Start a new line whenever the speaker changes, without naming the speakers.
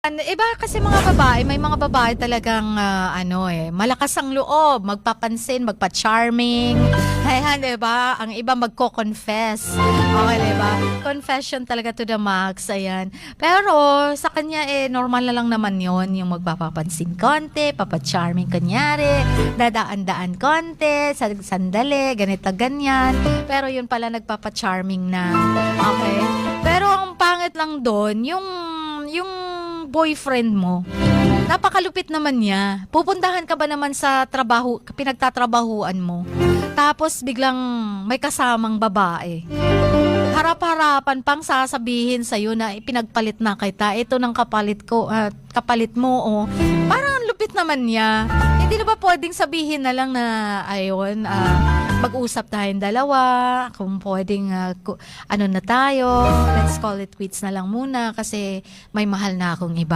Iba kasi mga babae, may mga babae talagang malakas ang loob, magpapansin, magpa-charming. Ayan, 'di ba? Ang iba magko-confess. Okay, 'di ba? Confession talaga to the max, ayan. Pero sa kanya normal na lang naman 'yon, yung magpapapansin konti, papa-charming kunyari, dadaan-daan konti, sandali, ganito ganyan. Pero yun pala nagpapa-charming na. Okay? Pero ang pangit lang doon, yung boyfriend mo, napakalupit naman niya. Pupuntahan ka ba naman sa trabaho, pinagtatrabahuan mo? Tapos biglang may kasamang babae. Harap-harapan pang sasabihin sa'yo na pinagpalit na kita. Ito ng kapalit ko, kapalit mo. Oh. Parang ang lupit naman niya. Hindi na ba pwedeng sabihin na lang na ayun, mag-usap tayong dalawa, kung pwedeng ano na tayo, let's call it quits na lang muna kasi may mahal na akong iba.